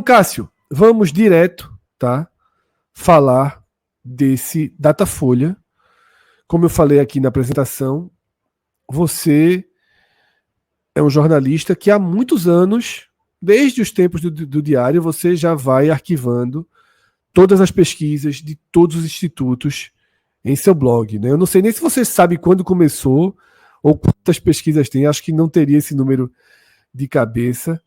Cássio, vamos direto, tá? Falar desse Datafolha. Como eu falei aqui na apresentação, você é um jornalista que há muitos anos, desde os tempos do Diário, você já vai arquivando todas as pesquisas de todos os institutos em seu blog, né? Eu não sei nem se você sabe quando começou ou quantas pesquisas tem, acho que não teria esse número de cabeça,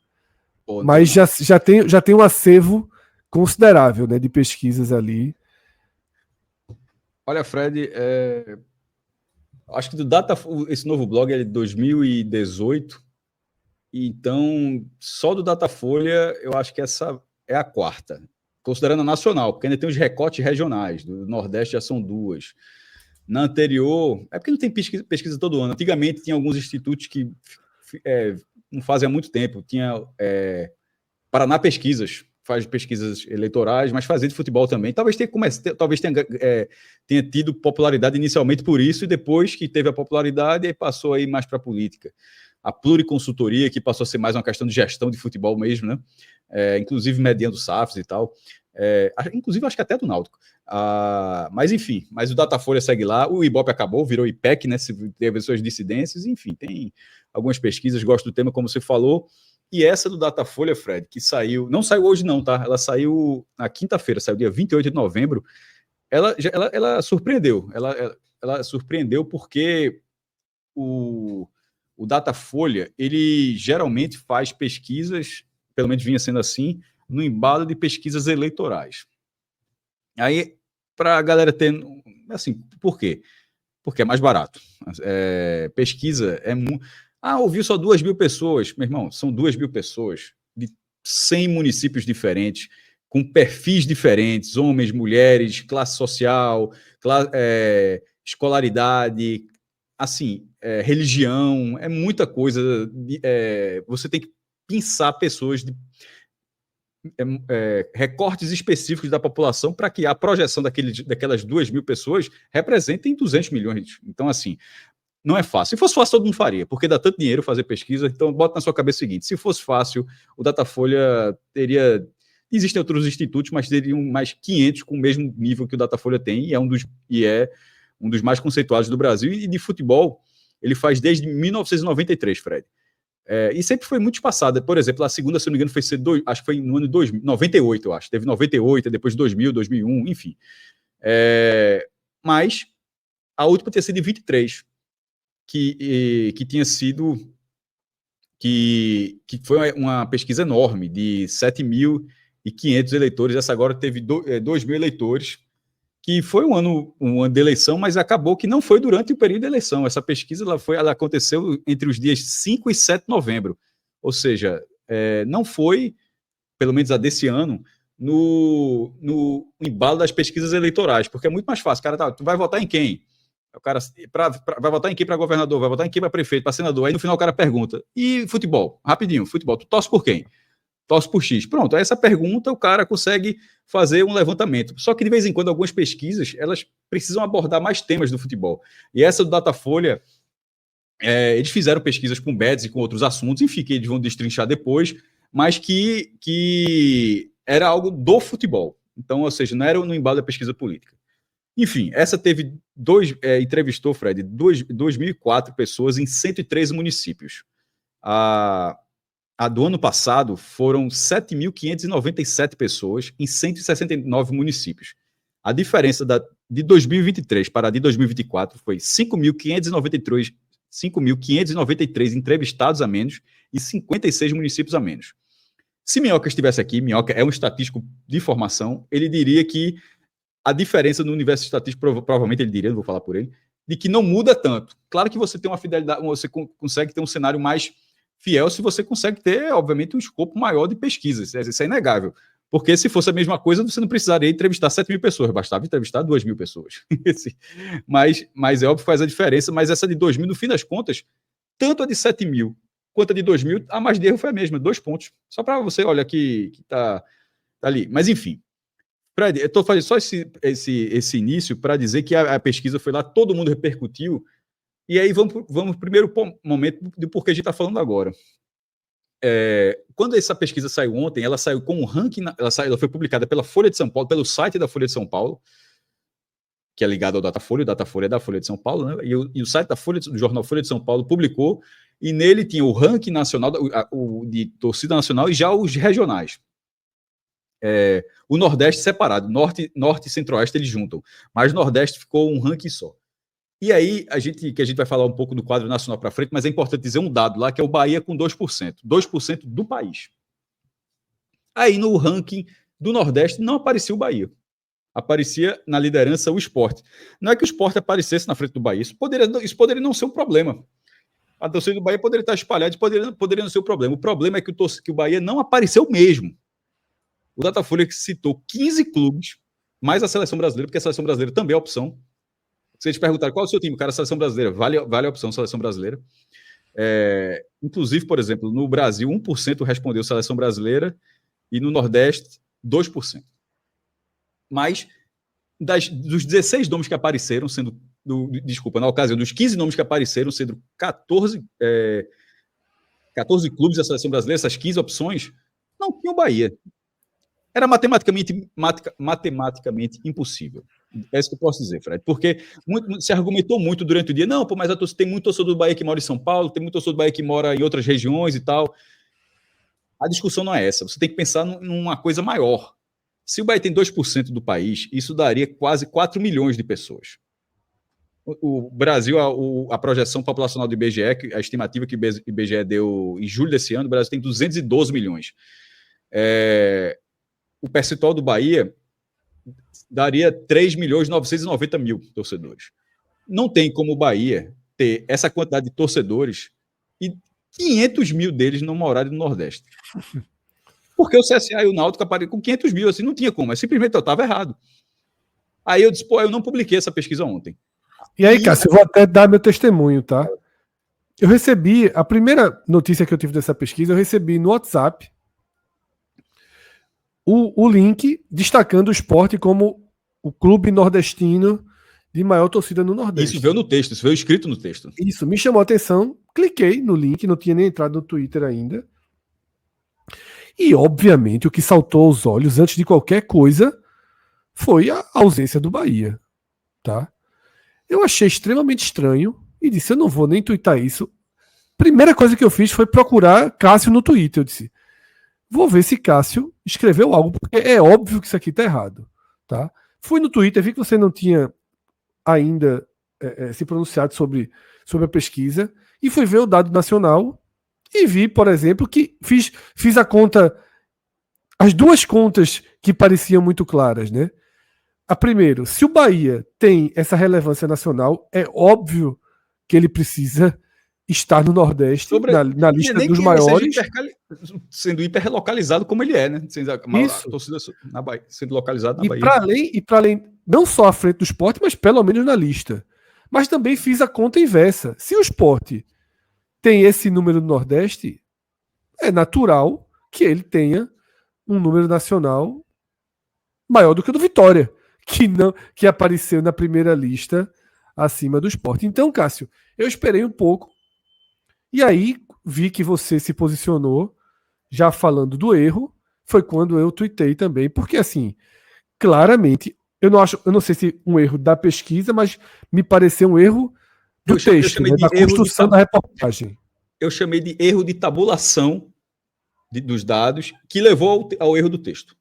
mas já tem um acervo considerável, né, de pesquisas ali. Olha, Fred, acho que esse novo blog é de 2018, então só do Datafolha eu acho que essa é a quarta, considerando a nacional, porque ainda tem os recortes regionais, do Nordeste já são 2. Na anterior, é porque não tem pesquisa todo ano. Antigamente tinha alguns institutos que não fazem há muito tempo. Tinha Paraná Pesquisas, faz pesquisas eleitorais, mas fazia de futebol também. Talvez tenha tido popularidade inicialmente por isso, e depois que teve a popularidade, aí passou aí mais para a política. A Pluriconsultoria, que passou a ser mais uma questão de gestão de futebol mesmo, né? Inclusive mediando SAFs e tal. Inclusive, acho que até do Náutico. Mas, enfim, o Datafolha segue lá. O Ibope acabou, virou IPEC, né? Teve suas dissidências. Enfim, tem algumas pesquisas, gosto do tema, como você falou. E essa do Datafolha, Fred, que saiu... Não saiu hoje, não, tá? Ela saiu na quinta-feira, saiu dia 28 de novembro. Ela surpreendeu. Ela surpreendeu porque o Datafolha, ele geralmente faz pesquisas, pelo menos vinha sendo assim, no embalo de pesquisas eleitorais. Aí, para a galera ter... Assim, por quê? Porque é mais barato. Pesquisa é muito... ouviu só 2.000 pessoas. Meu irmão, são 2.000 pessoas de 100 municípios diferentes, com perfis diferentes, homens, mulheres, classe social, escolaridade, assim, religião, é muita coisa. Você tem que pensar pessoas de recortes específicos da população para que a projeção daquelas 2.000 pessoas representem 200 milhões. Então, assim, não é fácil. Se fosse fácil, todo mundo faria, porque dá tanto dinheiro fazer pesquisa. Então, bota na sua cabeça o seguinte: se fosse fácil, o Datafolha teria... Existem outros institutos, mas teriam mais 500 com o mesmo nível que o Datafolha tem, e é um dos mais conceituados do Brasil. E de futebol, ele faz desde 1993, Fred. E sempre foi muito espaçada. Por exemplo, a segunda, se não me engano, acho que foi no ano de 98, eu acho. Teve 98, depois 2000, 2001, enfim. Mas a última tinha sido em 23, que tinha sido... que foi uma pesquisa enorme, de 7.500 eleitores. Essa agora teve 2.000 eleitores, que foi um ano de eleição, mas acabou que não foi durante o período de eleição. Essa pesquisa ela aconteceu entre os dias 5 e 7 de novembro. Ou seja, não foi, pelo menos a desse ano, no embalo das pesquisas eleitorais, porque é muito mais fácil. Cara, tu vai votar em quem? O cara vai votar em quem para governador? Vai votar em quem para prefeito, para senador? Aí no final o cara pergunta: e futebol? Rapidinho, futebol, tu torce por quem? Torce por X. Pronto, essa pergunta o cara consegue fazer um levantamento. Só que de vez em quando algumas pesquisas elas precisam abordar mais temas do futebol. E essa do Datafolha, eles fizeram pesquisas com bets e com outros assuntos, enfim, que eles vão destrinchar depois, mas que era algo do futebol. Então, ou seja, não era no embalo da pesquisa política. Enfim, essa teve entrevistou, Fred, 2.004 pessoas em 113 municípios. A do ano passado foram 7.597 pessoas em 169 municípios. A diferença de 2023 para a de 2024 foi 5.593 entrevistados a menos e 56 municípios a menos. Se Minhoca estivesse aqui, Minhoca é um estatístico de formação, ele diria que a diferença no universo estatístico, provavelmente ele diria, não vou falar por ele, de que não muda tanto. Claro que você tem uma fidelidade, você consegue ter um cenário mais fiel se você consegue ter, obviamente, um escopo maior de pesquisa. Isso é inegável. Porque se fosse a mesma coisa, você não precisaria entrevistar 7.000 pessoas, bastava entrevistar 2.000 pessoas. mas é óbvio que faz a diferença, mas essa de 2.000, no fim das contas, tanto a de 7.000 quanto a de 2.000, a margem de erro foi a mesma, 2 pontos. Só para você, olha, que tá ali. Mas, enfim. Fred, eu estou fazendo só esse início para dizer que a pesquisa foi lá, todo mundo repercutiu, e aí vamos para o primeiro momento do porquê a gente está falando agora. quando essa pesquisa saiu ontem, ela saiu com um ranking, ela foi publicada pela Folha de São Paulo, pelo site da Folha de São Paulo, que é ligado ao Datafolha, o Datafolha é da Folha de São Paulo, né? E o site do jornal Folha de São Paulo publicou, e nele tinha o ranking nacional, de torcida nacional, e já os regionais. O Nordeste separado, Norte e Centro-Oeste eles juntam, mas o Nordeste ficou um ranking só. E aí, a gente vai falar um pouco do quadro nacional para frente, mas é importante dizer um dado lá, que é o Bahia com 2%. 2% do país. Aí, no ranking do Nordeste, não aparecia o Bahia. Aparecia na liderança o Sport. Não é que o Sport aparecesse na frente do Bahia. Isso poderia não ser um problema. A torcida do Bahia poderia estar espalhada, poderia não ser o problema. O problema é que o Bahia não apareceu mesmo. O Datafolha citou 15 clubes, mais a Seleção Brasileira, porque a Seleção Brasileira também é opção. Se eles perguntarem qual é o seu time, cara, a Seleção Brasileira, vale a opção Seleção Brasileira. Inclusive, por exemplo, no Brasil, 1% respondeu Seleção Brasileira e no Nordeste, 2%. Mas dos 16 nomes que apareceram, na ocasião, dos 15 nomes que apareceram, sendo 14 clubes da Seleção Brasileira, essas 15 opções, não tinha o Bahia. Era matematicamente impossível. É isso que eu posso dizer, Fred. Porque se argumentou muito durante o dia. Não, mas tem muito torcedor do Bahia que mora em São Paulo, tem muito torcedor do Bahia que mora em outras regiões e tal. A discussão não é essa. Você tem que pensar numa coisa maior. Se o Bahia tem 2% do país, isso daria quase 4 milhões de pessoas. O Brasil, a projeção populacional do IBGE, a estimativa que o IBGE deu em julho desse ano, o Brasil tem 212 milhões. O percentual do Bahia daria 3.990.000 torcedores. Não tem como o Bahia ter essa quantidade de torcedores e 500 mil deles não morarem no Nordeste. Porque o CSA e o Náutico apareceram com 500 mil, assim, não tinha como, simplesmente eu estava errado. Aí eu disse, eu não publiquei essa pesquisa ontem. E aí, Cássio, eu vou até dar meu testemunho, tá? Eu recebi, a primeira notícia que eu tive dessa pesquisa, eu recebi no WhatsApp o link destacando o Sport como o clube nordestino de maior torcida no Nordeste. Isso veio no texto, isso veio escrito no texto. Isso, me chamou a atenção, cliquei no link, não tinha nem entrado no Twitter ainda. E, obviamente, o que saltou aos olhos, antes de qualquer coisa, foi a ausência do Bahia, tá? Eu achei extremamente estranho e disse, eu não vou nem twittar isso. Primeira coisa que eu fiz foi procurar Cássio no Twitter. Eu disse, vou ver se Cássio escreveu algo, porque é óbvio que isso aqui tá errado, tá? Fui no Twitter, vi que você não tinha ainda se pronunciado sobre a pesquisa e fui ver o dado nacional e vi, por exemplo, que fiz a conta, as duas contas que pareciam muito claras, né? A primeiro, se o Bahia tem essa relevância nacional, é óbvio que ele precisa estar no Nordeste, na lista dos maiores. Sendo hiperlocalizado como ele é, né? Isso. A torcida na Bahia, sendo localizado na Bahia. E para além, não só à frente do Sport, mas pelo menos na lista. Mas também fiz a conta inversa. Se o Sport tem esse número no Nordeste, é natural que ele tenha um número nacional maior do que o do Vitória, que apareceu na primeira lista acima do Sport. Então, Cássio, eu esperei um pouco e aí vi que você se posicionou já falando do erro, foi quando eu tuitei também, porque assim, claramente, eu não sei se um erro da pesquisa, mas me pareceu um erro do texto, da construção da reportagem. Eu chamei de erro de tabulação dos dados que levou ao erro do texto.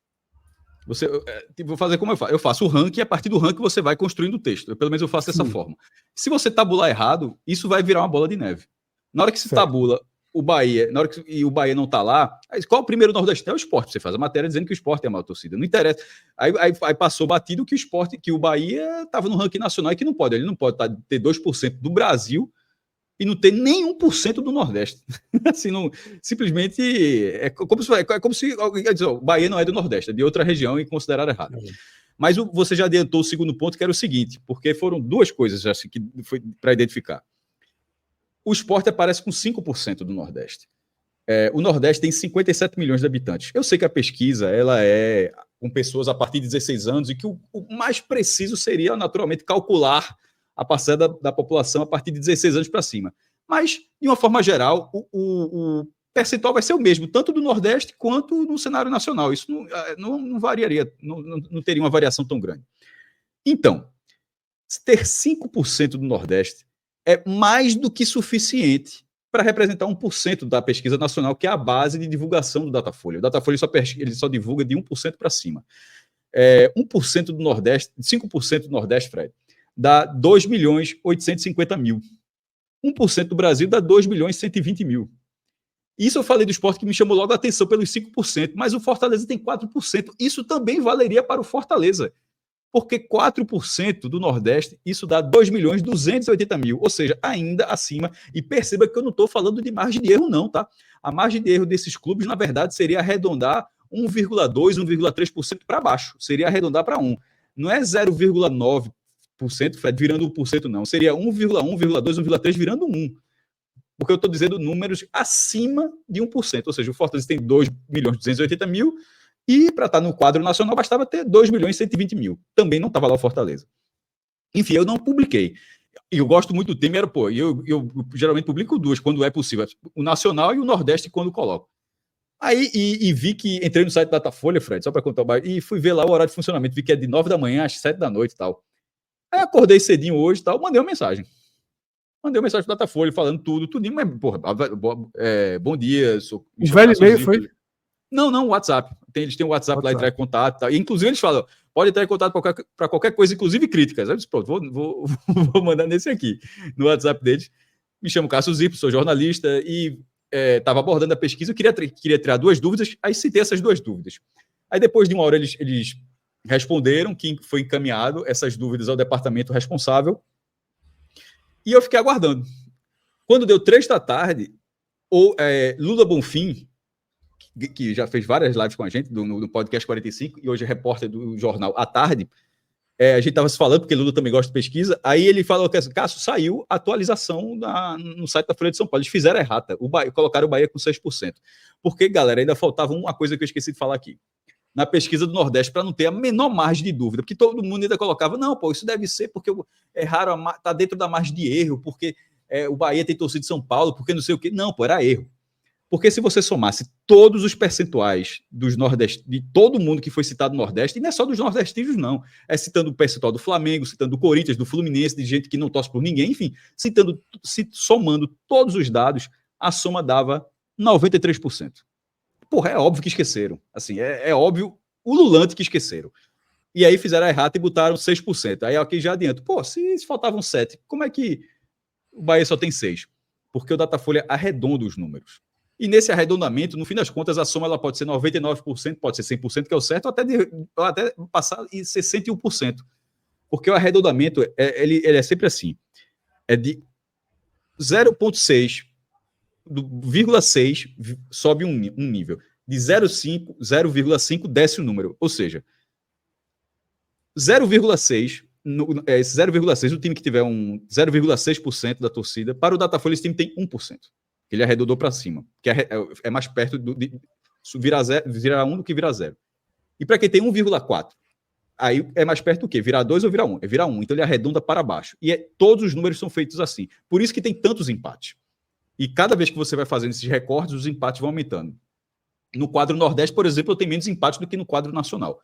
Vou fazer como eu faço. Eu faço o ranking e a partir do ranking você vai construindo o texto. Pelo menos eu faço dessa forma. Se você tabular errado, isso vai virar uma bola de neve. Na hora que se tabula o Bahia, e o Bahia não está lá, qual é o primeiro nordestino? É o Sport. Você faz a matéria dizendo que o Sport é a maior torcida. Não interessa. Aí passou batido que o Bahia estava no ranking nacional e que não pode. Ele não pode ter 2% do Brasil e não ter nem 1% do Nordeste. Assim, não, simplesmente é como se alguém dizer, o Bahia não é do Nordeste, é de outra região e considerar errado. Mas você já adiantou o segundo ponto, que era o seguinte, porque foram duas coisas assim, que foi para identificar. O Sport aparece com 5% do Nordeste. O Nordeste tem 57 milhões de habitantes. Eu sei que a pesquisa ela é com pessoas a partir de 16 anos e que o mais preciso seria, naturalmente, calcular a parcela da população a partir de 16 anos para cima. Mas, de uma forma geral, percentual vai ser o mesmo, tanto do Nordeste quanto no cenário nacional. Isso não variaria, não teria uma variação tão grande. Então, ter 5% do Nordeste é mais do que suficiente para representar 1% da pesquisa nacional, que é a base de divulgação do Datafolha. O Datafolha ele só divulga de 1% para cima. 1% do Nordeste, 5% do Nordeste, Fred, dá 2.850.000. 1% do Brasil dá 2.120.000. Isso eu falei do esporte que me chamou logo a atenção pelos 5%, mas o Fortaleza tem 4%. Isso também valeria para o Fortaleza, porque 4% do Nordeste, isso dá 2.280.000, ou seja, ainda acima. E perceba que eu não estou falando de margem de erro não, tá? A margem de erro desses clubes, na verdade, seria arredondar 1,2%, 1,3% para baixo. Seria arredondar para 1%. Não é 0,9%, Fred, virando 1%, não. Seria 1,1%, 1,2%, 1,3% virando 1%. Porque eu estou dizendo números acima de 1%. Ou seja, o Fortaleza tem 2.280.000 e para estar no quadro nacional bastava ter 2.120.000. Também não estava lá o Fortaleza. Enfim, eu não publiquei. E eu gosto muito do time, eu geralmente publico duas, quando é possível. O Nacional e o Nordeste, quando coloco. Aí, vi que entrei no site da Datafolha, Fred, só para contar o bairro, e fui ver lá o horário de funcionamento, vi que é de 9 da manhã às 7 da noite e tal. Aí acordei cedinho hoje e tal, mandei uma mensagem pro Datafolha falando tudinho, mas, porra, bom dia, o velho e-mail foi? Não, WhatsApp. Eles têm o WhatsApp lá, entrar em contato. Tá? E, inclusive, eles falam, pode entrar em contato para qualquer coisa, inclusive críticas. Aí eu disse, pronto, vou mandar nesse aqui, no WhatsApp deles. Me chamo Cássio Zirpo, sou jornalista e estava abordando a pesquisa. Eu queria tirar duas dúvidas, aí citei essas duas dúvidas. Aí, depois de uma hora, eles responderam que foi encaminhado essas dúvidas ao departamento responsável. E eu fiquei aguardando. Quando deu 3 da tarde, Lula Bonfim, que já fez várias lives com a gente no podcast 45 e hoje é repórter do jornal à tarde, a gente estava se falando, porque Lula também gosta de pesquisa, aí ele falou que, Cássio, saiu atualização no site da Folha de São Paulo, eles fizeram errata, colocaram o Bahia com 6%. Porque, galera, ainda faltava uma coisa que eu esqueci de falar aqui. Na pesquisa do Nordeste, para não ter a menor margem de dúvida, porque todo mundo ainda colocava, não, pô, isso deve ser porque erraram, tá dentro da margem de erro, porque o Bahia tem torcida de São Paulo, porque não sei o quê. Não, pô, era erro. Porque se você somasse todos os percentuais dos Nordeste, de todo mundo que foi citado no Nordeste, e não é só dos nordestinos, não. É citando o percentual do Flamengo, citando do Corinthians, do Fluminense, de gente que não torce por ninguém, enfim, somando todos os dados, a soma dava 93%. Porra, é óbvio que esqueceram. Assim, é óbvio, ululante que esqueceram. E aí fizeram errado e botaram 6%. Aí aqui já adianto. Pô, se faltavam 7, como é que o Bahia só tem 6? Porque o Datafolha arredonda os números. E nesse arredondamento, no fim das contas, a soma ela pode ser 99%, pode ser 100%, que é o certo, ou até passar e ser 101%. Porque o arredondamento, ele é sempre assim. É de 0,6, do 0,6 sobe um nível. De 0,5 desce o número. Ou seja, 0,6, esse 0,6, o time que tiver 0,6% da torcida, para o Datafolha esse time tem 1%. Ele arredondou para cima, que é mais perto de virar 1 do que virar 0. E para quem tem 1,4, aí é mais perto do que? Virar 2 ou virar 1? É virar 1. Então ele arredonda para baixo. E todos os números são feitos assim. Por isso que tem tantos empates. E cada vez que você vai fazendo esses recortes, os empates vão aumentando. No quadro Nordeste, por exemplo, eu tenho menos empates do que no quadro Nacional.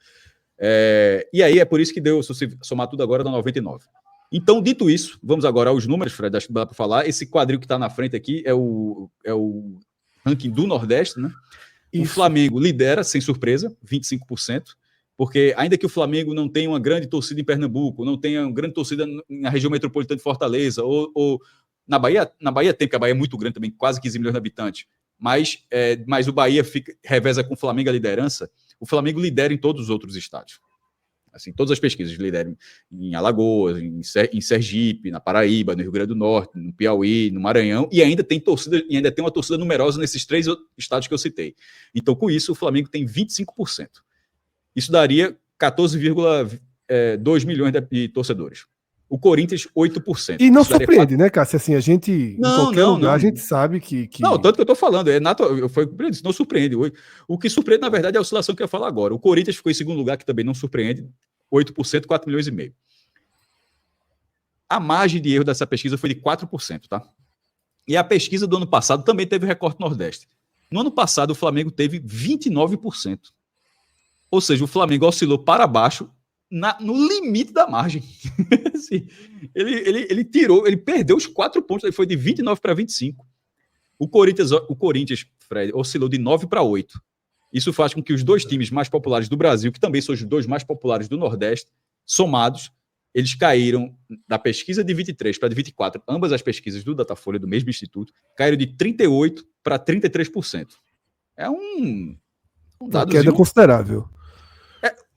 E aí é por isso que deu, se você somar tudo agora, dá 99. Então, dito isso, vamos agora aos números, Fred, acho que dá para falar. Esse quadril que está na frente aqui é o ranking do Nordeste, né? Isso. O Flamengo lidera, sem surpresa, 25%, porque ainda que o Flamengo não tenha uma grande torcida em Pernambuco, não tenha uma grande torcida na região metropolitana de Fortaleza, ou na Bahia tem, porque a Bahia é muito grande também, quase 15 milhões de habitantes, mas o Bahia reveza com o Flamengo a liderança, o Flamengo lidera em todos os outros estádios. Assim, todas as pesquisas lideram em Alagoas, em Sergipe, na Paraíba, no Rio Grande do Norte, no Piauí, no Maranhão, e ainda tem uma torcida numerosa nesses 3 estados que eu citei. Então, com isso, o Flamengo tem 25%. Isso daria 14,2 milhões de torcedores. O Corinthians, 8%. E não surpreende, né, Cássio? Assim, a gente, em qualquer lugar, a gente sabe que... Não, tanto que eu estou falando, não surpreende. O que surpreende, na verdade, é a oscilação que eu ia falar agora. O Corinthians ficou em segundo lugar, que também não surpreende, 8%, 4 milhões e meio. A margem de erro dessa pesquisa foi de 4%, tá? E a pesquisa do ano passado também teve recorte Nordeste. No ano passado, o Flamengo teve 29%. Ou seja, o Flamengo oscilou para baixo no limite da margem. Assim, ele perdeu os 4 pontos, ele foi de 29 para 25. O Corinthians, Fred, oscilou de 9 para 8. Isso faz com que os 2 times mais populares do Brasil, que também são os 2 mais populares do Nordeste, somados, eles caíram da pesquisa de 23 para de 24, ambas as pesquisas do Datafolha, do mesmo instituto, caíram de 38% para 33%. É um dado queda considerável.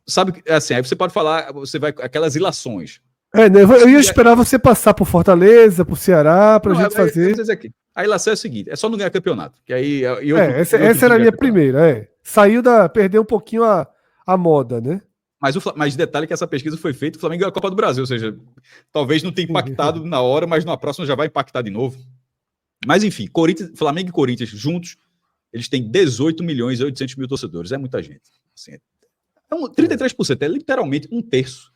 Sabe, assim, aí você pode falar, você vai, aquelas ilações. Né, eu ia esperar você passar por Fortaleza, por Ceará, pra gente fazer. A ilação é a seguinte, é só não ganhar campeonato. Que aí, essa era a minha primeira, Saiu perdeu um pouquinho a moda, né? Mas detalhe que essa pesquisa foi feita, o Flamengo ganhou a Copa do Brasil, ou seja, talvez não tenha impactado na hora, mas na próxima já vai impactar de novo. Mas enfim, Flamengo e Corinthians juntos, eles têm 18 milhões e 800 mil torcedores, é muita gente. Assim, 33%, é literalmente 1/3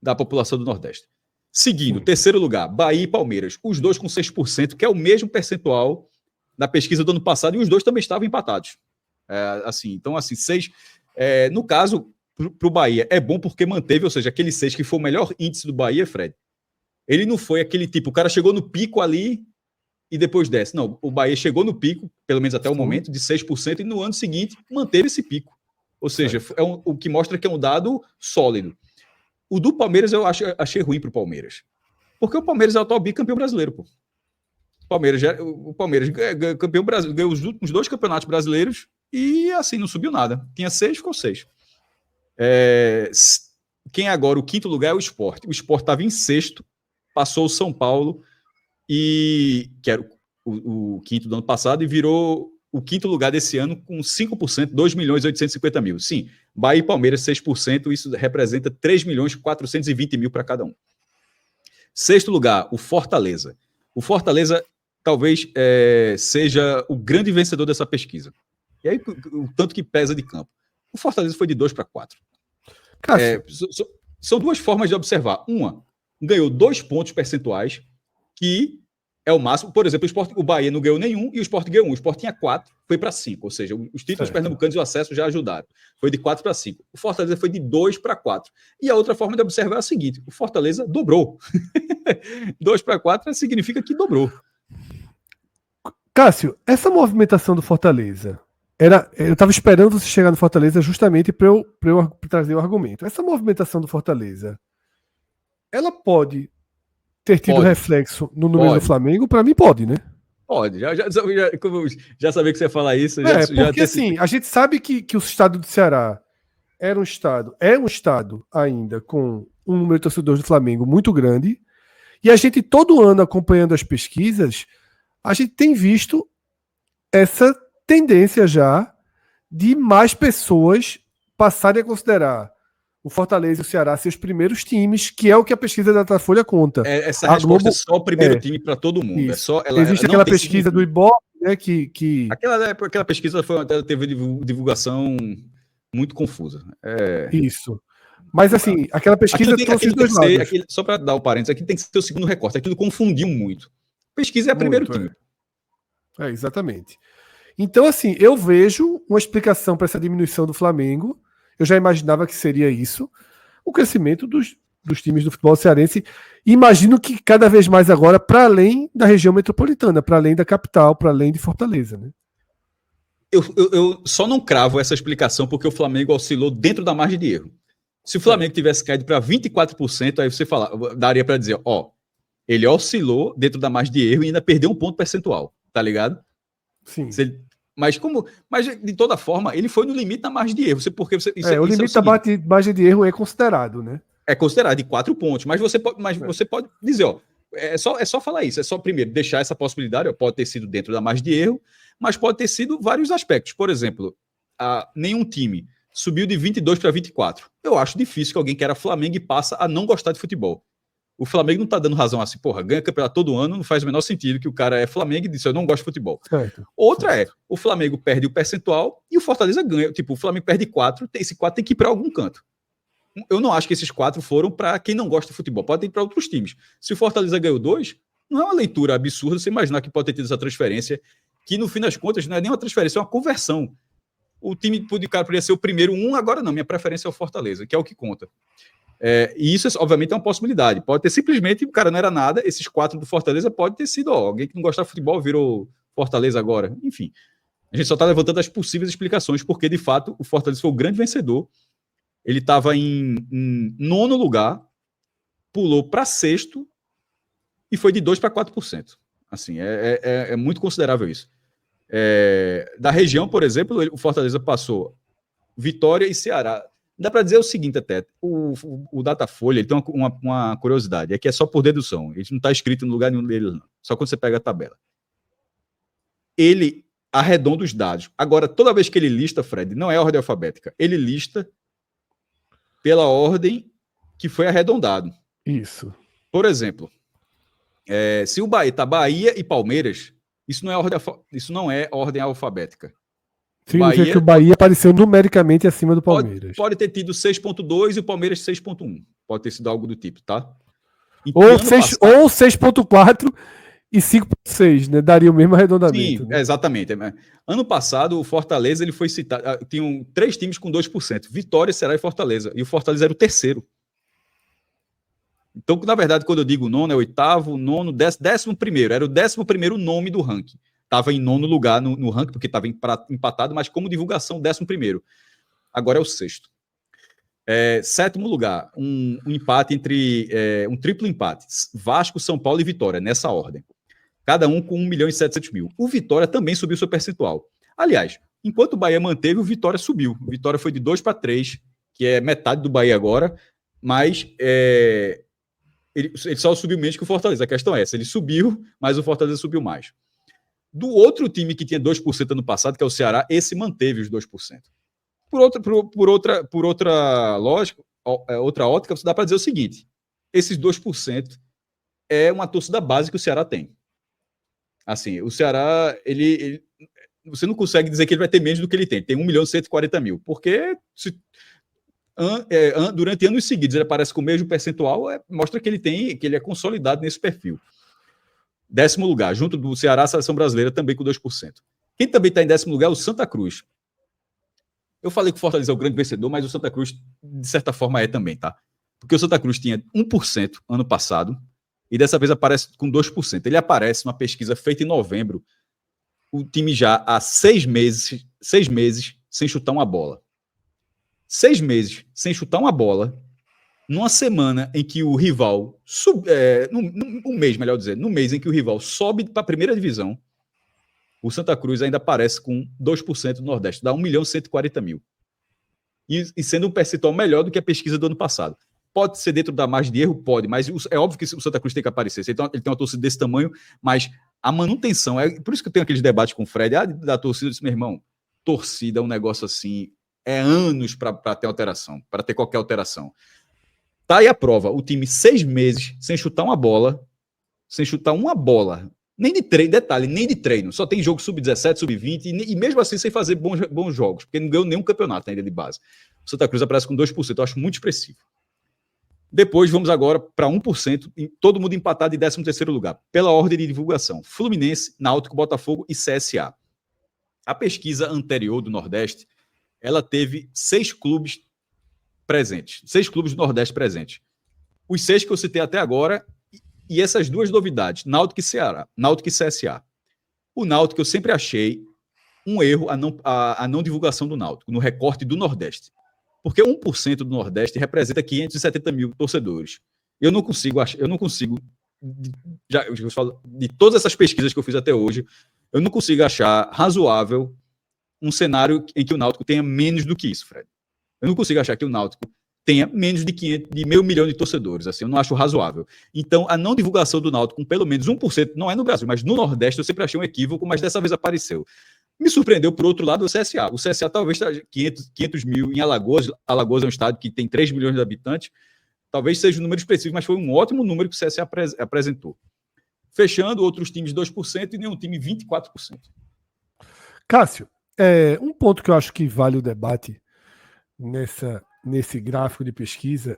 da população do Nordeste. Seguindo, terceiro lugar, Bahia e Palmeiras, os 2 com 6%, que é o mesmo percentual da pesquisa do ano passado, e os 2 também estavam empatados. Então, 6. No caso, para o Bahia, é bom porque manteve, ou seja, aquele 6 que foi o melhor índice do Bahia, Fred. Ele não foi aquele tipo, o cara chegou no pico ali e depois desce. Não, o Bahia chegou no pico, pelo menos até o momento, de 6%, e no ano seguinte manteve esse pico. Ou seja, o que mostra que é um dado sólido. O do Palmeiras eu achei ruim para o Palmeiras. Porque o Palmeiras é o atual bicampeão brasileiro, pô. O Palmeiras campeão brasileiro, ganhou os últimos 2 campeonatos brasileiros e assim, não subiu nada. Tinha 6, ficou 6. Quem agora, o quinto lugar é o Sport. O Sport estava em sexto, passou o São Paulo, que era o quinto do ano passado, e virou o quinto lugar desse ano com 5%, 2 milhões e 850 mil. Sim, Bahia e Palmeiras 6%, isso representa 3 milhões e 420 mil para cada um. Sexto lugar, o Fortaleza. O Fortaleza talvez seja o grande vencedor dessa pesquisa. E aí, o tanto que pesa de campo. O Fortaleza foi de 2 para 4. São 2 formas de observar. Uma, ganhou 2 pontos percentuais, que é o máximo. Por exemplo, o Bahia não ganhou nenhum e o Sport ganhou 1. O Sport tinha 4, foi para 5. Ou seja, os títulos pernambucanos e o acesso já ajudaram. Foi de 4 para 5. O Fortaleza foi de 2 para 4. E a outra forma de observar é a seguinte: o Fortaleza dobrou. 2 para 4 significa que dobrou. Cássio, essa movimentação do Fortaleza, eu estava esperando você chegar no Fortaleza justamente para eu trazer o argumento. Essa movimentação do Fortaleza, ela pode ter tido reflexo no número do Flamengo? Para mim, pode, né? Pode. Já sabia que você ia falar isso. Porque assim, a gente sabe que o estado do Ceará é um estado ainda com um número de torcedores do Flamengo muito grande, e a gente todo ano acompanhando as pesquisas, a gente tem visto essa tendência já de mais pessoas passarem a considerar o Fortaleza e o Ceará ser os primeiros times, que é o que a pesquisa da Datafolha conta. Essa resposta é só o primeiro time para todo mundo. Existe aquela pesquisa do Ibope, né? Aquela pesquisa teve divulgação muito confusa. Isso. Mas assim, aquela pesquisa trouxe os dois lados. Só para dar o parênteses, aqui tem que ser o segundo recorte. Aquilo confundiu muito. Pesquisa é primeiro time. Exatamente. Então, assim, eu vejo uma explicação para essa diminuição do Flamengo. Eu já imaginava que seria isso. O crescimento dos times do futebol cearense. Imagino que cada vez mais agora para além da região metropolitana, para além da capital, para além de Fortaleza, né? Eu só não cravo essa explicação porque o Flamengo oscilou dentro da margem de erro. Se o Flamengo tivesse caído para 24%, aí você daria para dizer, ele oscilou dentro da margem de erro e ainda perdeu um ponto percentual, tá ligado? Sim. Mas de toda forma, ele foi no limite da margem de erro. O limite da margem de erro é considerado, né? É considerado de 4 pontos. Mas você pode dizer, é só falar isso. É só, primeiro, deixar essa possibilidade. Pode ter sido dentro da margem de erro, mas pode ter sido vários aspectos. Por exemplo, nenhum time subiu de 22 para 24. Eu acho difícil que alguém que era Flamengo e passa a não gostar de futebol. O Flamengo não tá dando razão assim, ganha campeonato todo ano, não faz o menor sentido que o cara é Flamengo e diz, eu não gosto de futebol. Certo. Outra o Flamengo perde o percentual e o Fortaleza ganha. Tipo, o Flamengo perde 4, esse 4 tem que ir para algum canto. Eu não acho que esses 4 foram para quem não gosta de futebol, pode ir para outros times. Se o Fortaleza ganhou 2, não é uma leitura absurda você imaginar que pode ter tido essa transferência que no fim das contas não é nem uma transferência, é uma conversão. O time do cara poderia ser o primeiro agora não, minha preferência é o Fortaleza, que é o que conta. E isso, obviamente, é uma possibilidade. Pode ter simplesmente, o cara não era nada, esses 4 do Fortaleza pode ter sido alguém que não gostava de futebol virou Fortaleza agora. Enfim, a gente só está levantando as possíveis explicações, porque, de fato, o Fortaleza foi o grande vencedor. Ele estava em 9º lugar, pulou para 6º e foi de 2% para 4%. Assim, é muito considerável isso. Da região, por exemplo, o Fortaleza passou Vitória e Ceará. Dá para dizer o seguinte até, o Datafolha ele tem uma curiosidade, é que é só por dedução, ele não está escrito no lugar nenhum deles, não. Só quando você pega a tabela. Ele arredonda os dados. Agora, toda vez que ele lista, Fred, não é ordem alfabética, ele lista pela ordem que foi arredondado. Isso. Por exemplo, se o Bahia está Bahia e Palmeiras, isso não é ordem alfabética. Significa que o Bahia apareceu numericamente acima do Palmeiras. Pode ter tido 6.2 e o Palmeiras 6.1. Pode ter sido algo do tipo, tá? Ou 6.4 e 5.6, né? Daria o mesmo arredondamento. Sim, né? Exatamente. Ano passado, o Fortaleza ele foi citado. Tinham 3 times com 2%. Vitória, Ceará e Fortaleza. E o Fortaleza era o terceiro. Então, na verdade, quando eu digo nono, é 8º, 9º, 11º. Era o 11º nome do ranking. Estava em 9º lugar no ranking, porque estava empatado, mas como divulgação, 11º. Agora é o 6º. 7º lugar, um empate entre... um triplo empate. Vasco, São Paulo e Vitória, nessa ordem. Cada um com 1.700.000. O Vitória também subiu seu percentual. Aliás, enquanto o Bahia manteve, o Vitória subiu. O Vitória foi de 2 para 3, que é metade do Bahia agora, mas ele só subiu menos que o Fortaleza. A questão é essa, ele subiu, mas o Fortaleza subiu mais. Do outro time que tinha 2% ano passado, que é o Ceará, esse manteve os 2%. Por outra lógica, outra ótica, você dá para dizer o seguinte, esses 2% é uma torcida base que o Ceará tem. Assim, o Ceará, você não consegue dizer que ele vai ter menos do que ele tem. Tem 1.140.000, porque durante anos seguidos ele aparece com o mesmo percentual, mostra que ele é consolidado nesse perfil. 10º lugar, junto do Ceará, a seleção brasileira também com 2%. Quem também está em 10º lugar é o Santa Cruz. Eu falei que o Fortaleza é o grande vencedor, mas o Santa Cruz, de certa forma, é também, tá? Porque o Santa Cruz tinha 1% ano passado, e dessa vez aparece com 2%. Ele aparece numa pesquisa feita em novembro, o time já há 6 meses sem chutar uma bola. 6 meses sem chutar uma bola, numa semana em que o rival, no mês em que o rival sobe para a primeira divisão, o Santa Cruz ainda aparece com 2% do Nordeste, dá 1.140.000. E sendo um percentual melhor do que a pesquisa do ano passado. Pode ser dentro da margem de erro? Pode, mas é óbvio que o Santa Cruz tem que aparecer. Ele tem uma torcida desse tamanho, mas a manutenção, por isso que eu tenho aqueles debates com o Fred, da torcida, eu disse, meu irmão, torcida é um negócio assim, é anos para ter alteração, para ter qualquer alteração. Tá aí a prova, o time 6 meses sem chutar uma bola, nem de treino, detalhe, nem de treino, só tem jogo sub-17, sub-20, e mesmo assim sem fazer bons jogos, porque não ganhou nenhum campeonato ainda de base. O Santa Cruz aparece com 2%, eu acho muito expressivo. Depois vamos agora para 1%, todo mundo empatado em 13º lugar, pela ordem de divulgação. Fluminense, Náutico, Botafogo e CSA. A pesquisa anterior do Nordeste, ela teve 6 clubes presentes, 6 clubes do Nordeste presentes. Os 6 que eu citei até agora, e essas 2 novidades, Náutico e CSA. O Náutico eu sempre achei um erro a não divulgação do Náutico, no recorte do Nordeste. Porque 1% do Nordeste representa 570.000 torcedores. Eu não consigo, de todas essas pesquisas que eu fiz até hoje, eu não consigo achar razoável um cenário em que o Náutico tenha menos do que isso, Fred. Eu não consigo achar que o Náutico tenha menos de 500.000 de torcedores. Assim, eu não acho razoável. Então, a não divulgação do Náutico com pelo menos 1%, não é no Brasil, mas no Nordeste eu sempre achei um equívoco, mas dessa vez apareceu. Me surpreendeu, por outro lado, o CSA. O CSA talvez esteja 500.000 em Alagoas. Alagoas é um estado que tem 3 milhões de habitantes. Talvez seja um número expressivo, mas foi um ótimo número que o CSA apresentou. Fechando, outros times 2% e nenhum time 24%. Cássio, um ponto que eu acho que vale o debate nesse gráfico de pesquisa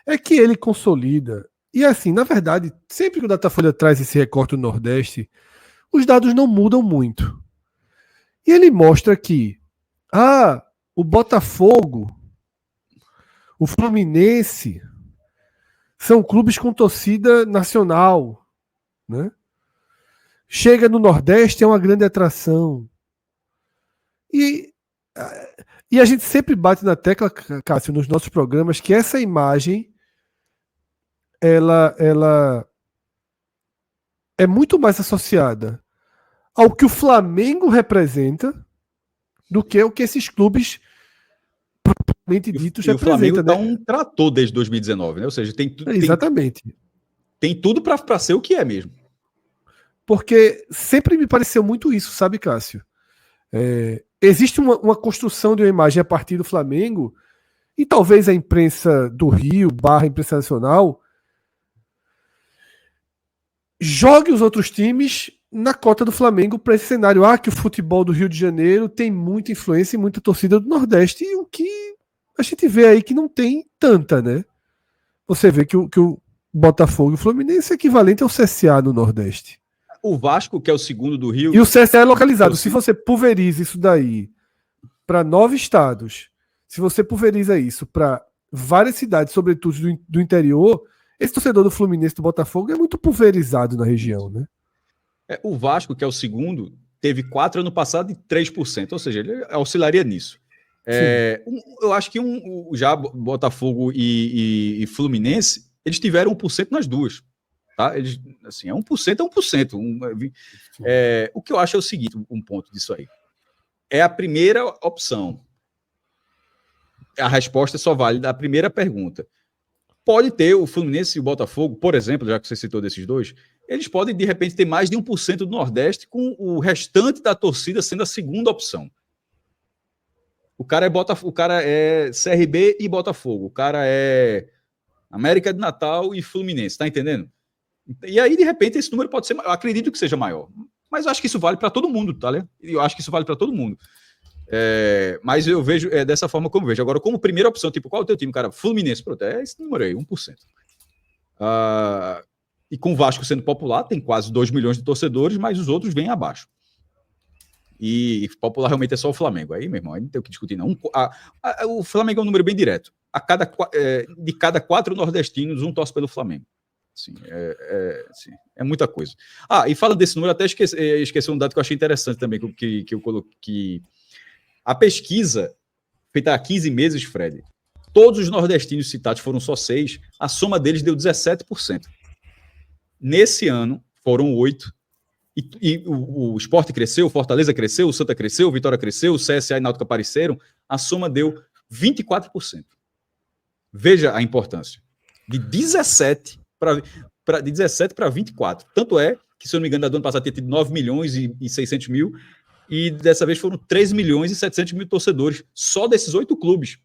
é que ele consolida. E assim, na verdade, sempre que o Datafolha traz esse recorte do Nordeste, os dados não mudam muito. E ele mostra que o Botafogo, o Fluminense, são clubes com torcida nacional, né? Chega no Nordeste, é uma grande atração. E a gente sempre bate na tecla, Cássio, nos nossos programas, que essa imagem ela é muito mais associada ao que o Flamengo representa do que o que esses clubes propriamente ditos representam. O Flamengo né? Tá um trator desde 2019, né? Ou seja, exatamente. Tem tudo para ser o que é mesmo. Porque sempre me pareceu muito isso, sabe, Cássio? Existe uma construção de uma imagem a partir do Flamengo, e talvez a imprensa do Rio, / imprensa nacional, jogue os outros times na cota do Flamengo para esse cenário. Que o futebol do Rio de Janeiro tem muita influência e muita torcida do Nordeste, e o que a gente vê aí que não tem tanta, né? Você vê que o Botafogo e o Fluminense é equivalente ao CSA no Nordeste. O Vasco, que é o segundo do Rio... E o CSA é localizado. Se você pulveriza isso daí para 9 estados, se você pulveriza isso para várias cidades, sobretudo do interior, esse torcedor do Fluminense, do Botafogo, é muito pulverizado na região, né? O Vasco, que é o segundo, teve 4 ano passado e 3%, ou seja, ele oscilaria nisso. Eu acho que já Botafogo e Fluminense, eles tiveram 1% nas duas. Tá? Eles, assim, 1% é 1%. O que eu acho é o seguinte, um ponto disso aí. É a primeira opção. A resposta só vale da primeira pergunta. Pode ter o Fluminense e o Botafogo, por exemplo, já que você citou desses dois, eles podem, de repente, ter mais de 1% do Nordeste, com o restante da torcida sendo a segunda opção. O cara é CRB e Botafogo. O cara é América de Natal e Fluminense, tá entendendo? E aí, de repente, esse número pode ser... Eu acredito que seja maior. Mas eu acho que isso vale para todo mundo, tá, né? Eu acho que isso vale para todo mundo. Mas eu vejo dessa forma como eu vejo. Agora, como primeira opção, tipo, qual é o teu time, cara? Fluminense, pronto, é esse número aí, 1%. E com o Vasco sendo popular, tem quase 2 milhões de torcedores, mas os outros vêm abaixo. E popular realmente é só o Flamengo. Aí, meu irmão, aí não tem o que discutir, não. O Flamengo é um número bem direto. De cada 4 nordestinos, um torce pelo Flamengo. Assim, é muita coisa. E falando desse número, até esqueci um dado que eu achei interessante também, que eu coloquei. A pesquisa, feita há 15 meses, Fred, todos os nordestinos citados, foram só 6, a soma deles deu 17%. Nesse ano, foram 8%, e o Sport cresceu, o Fortaleza cresceu, o Santa cresceu, o Vitória cresceu, o CSA e Náutico apareceram, a soma deu 24%. Veja a importância. De 17 para 24. Tanto é que, se eu não me engano, do ano passado tinha tido 9 milhões e 600 mil, e dessa vez foram 3 milhões e 700 mil torcedores, só desses 8 clubes.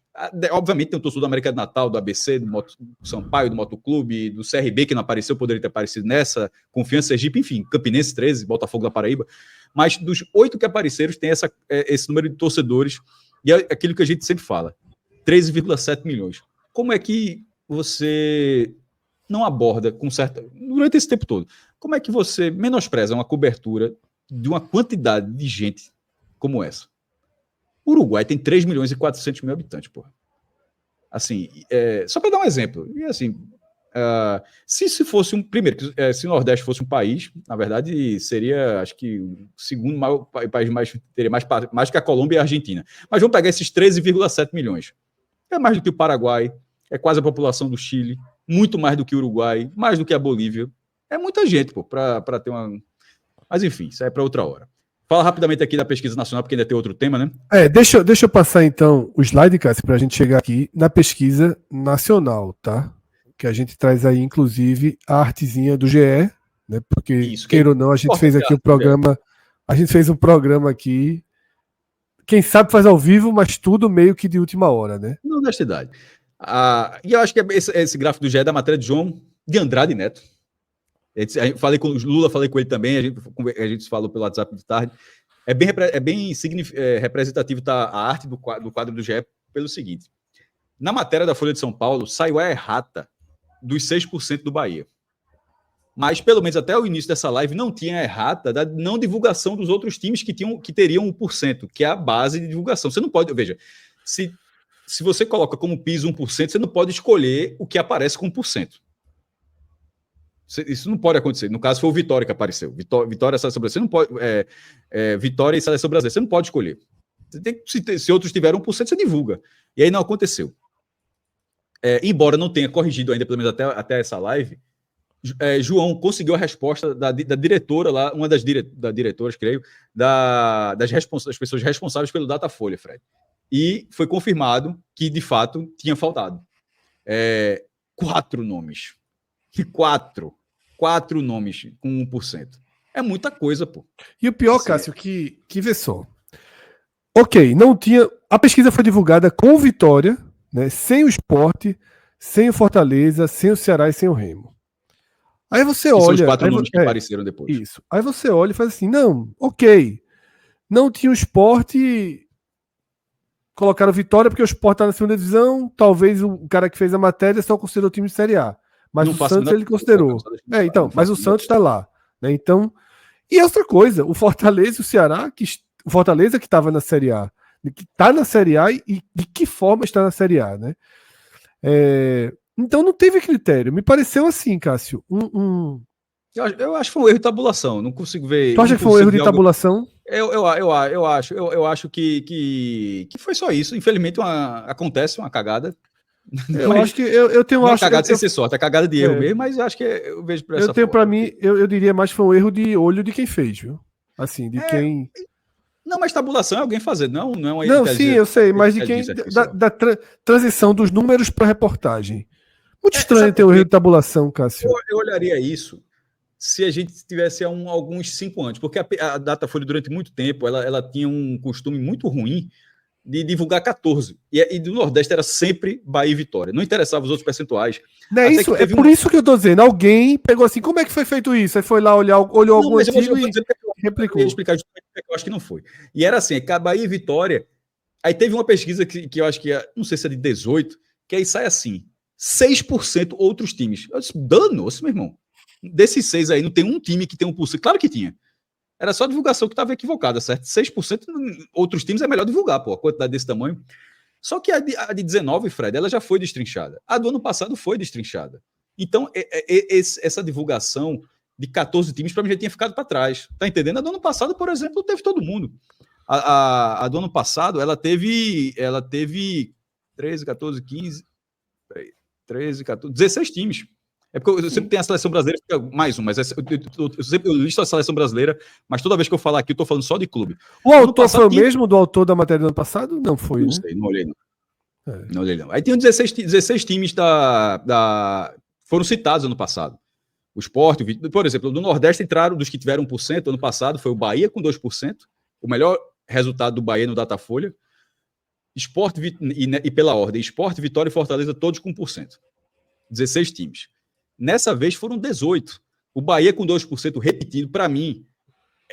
Obviamente tem o torcedor do América do Natal, do ABC, do Sampaio, do Motoclube, do CRB, que não apareceu, poderia ter aparecido nessa, Confiança, Sergipe, enfim, Campinense 13, Botafogo da Paraíba. Mas dos 8 que apareceram, tem esse número de torcedores, e é aquilo que a gente sempre fala, 13,7 milhões. Como é que você não aborda durante esse tempo todo, como é que você menospreza uma cobertura de uma quantidade de gente como essa? O Uruguai tem 3 milhões e 400 mil habitantes, porra. Assim, só para dar um exemplo, e assim, se fosse primeiro, se o Nordeste fosse um país, na verdade seria, acho que o segundo maior país, teria mais que a Colômbia e a Argentina. Mas vamos pegar esses 13,7 milhões. É mais do que o Paraguai, é quase a população do Chile, muito mais do que o Uruguai, mais do que a Bolívia. É muita gente, pô, para ter uma... Mas enfim, isso é para outra hora. Fala rapidamente aqui da pesquisa nacional, porque ainda tem outro tema, né? Deixa eu passar então o slide, Cássio, para a gente chegar aqui na pesquisa nacional, tá? Que a gente traz aí, inclusive, a artezinha do GE, né? Porque, isso, queira ou não, a gente fez aqui um programa. A gente fez um programa aqui. Quem sabe faz ao vivo, mas tudo meio que de última hora, né? Não, honestidade. E eu acho que esse gráfico do GE é da matéria de João de Andrade Neto. Falei com o Lula, falei com ele também, a gente falou pelo WhatsApp de tarde. É bem representativo a arte do quadro do GE pelo seguinte. Na matéria da Folha de São Paulo, saiu a errata dos 6% do Bahia. Mas, pelo menos até o início dessa live, não tinha errata da não divulgação dos outros times que teriam 1%, que é a base de divulgação. Você não pode, veja, se você coloca como piso 1%, você não pode escolher o que aparece com 1%. Isso não pode acontecer. No caso, foi o Vitória que apareceu. Vitória e Seleção Brasileira. Você não pode. Vitória e Seleção Brasileira. Você não pode escolher. Se outros tiveram 1%, você divulga. E aí não aconteceu. Embora não tenha corrigido ainda, pelo menos até essa live, João conseguiu a resposta da diretora lá, uma das diretoras, creio, das pessoas responsáveis pelo Datafolha, Fred. E foi confirmado que, de fato, tinha faltado 4 nomes. 4 nomes com 1%. É muita coisa, pô. E o pior, Cássio, que vê só. Ok, não tinha. A pesquisa foi divulgada com o Vitória, né, sem o Sport, sem o Fortaleza, sem o Ceará e sem o Remo. Aí você olha. São os 4 nomes que apareceram depois. Isso. Aí você olha e faz assim: não, ok. Não tinha o Sport. Colocaram Vitória porque o Sport está na segunda divisão. Talvez o cara que fez a matéria só considerou o time de Série A. Mas o Santos ele considerou. Mas o Santos está lá. Né? Então, e outra coisa, o Fortaleza e o Ceará, o Fortaleza que estava na Série A, que está na Série A e de que forma está na Série A, né? Então não teve critério. Me pareceu assim, Cássio. Eu acho que foi um erro de tabulação. Não consigo ver. Tu acha que foi um erro de tabulação? Eu acho que foi só isso. Infelizmente acontece uma cagada. Eu tenho uma cagada sem ser sorte, é cagada de erro mesmo, mas eu acho que eu vejo por essa forma. Para mim, eu diria mais que foi um erro de olho de quem fez, viu? Assim, de quem. Não, mas tabulação é alguém fazendo, não é uma. Não, sim, eu sei, mas de quem. Da transição dos números para reportagem. Muito estranho ter um erro de tabulação, Cássio. Eu olharia isso se a gente tivesse alguns 5 anos, porque a Datafolha, durante muito tempo, ela tinha um costume muito ruim de divulgar 14. E do Nordeste era sempre Bahia e Vitória. Não interessava os outros percentuais. Não é isso? É por isso que eu tô dizendo. Alguém pegou assim, como é que foi feito isso? Aí foi lá, olhou algum antigo e replicou. Eu explicar justamente porque eu acho que não foi. E era assim, Bahia e Vitória. Aí teve uma pesquisa que eu acho que, não sei se é de 18, que aí sai assim, 6% outros times. Eu disse, danou-se, meu irmão. Desses 6 aí, não tem um time que tem 1%. Claro que tinha. Era só a divulgação que estava equivocada, certo? 6% outros times é melhor divulgar, pô, a quantidade desse tamanho. Só que a de 19, Fred, ela já foi destrinchada. A do ano passado foi destrinchada. Então, essa divulgação de 14 times, para mim, já tinha ficado para trás. Tá entendendo? A do ano passado, por exemplo, teve todo mundo. A do ano passado, ela teve 13, 14, 15... 13, 14... 16 times. É porque eu sempre tenho a seleção brasileira, mais um, mas eu listo a seleção brasileira, mas toda vez que eu falar aqui, eu tô falando só de clube. O autor foi o mesmo do autor da matéria do ano passado? Não foi, não sei, não olhei não. Não olhei não. Aí tem 16 times foram citados ano passado. O Sport, por exemplo, do Nordeste entraram, dos que tiveram 1% ano passado, foi o Bahia com 2%, o melhor resultado do Bahia no Datafolha. Sport e pela ordem, Sport, Vitória e Fortaleza, todos com 1%. 16 times. Nessa vez foram 18. O Bahia com 2% repetido, para mim,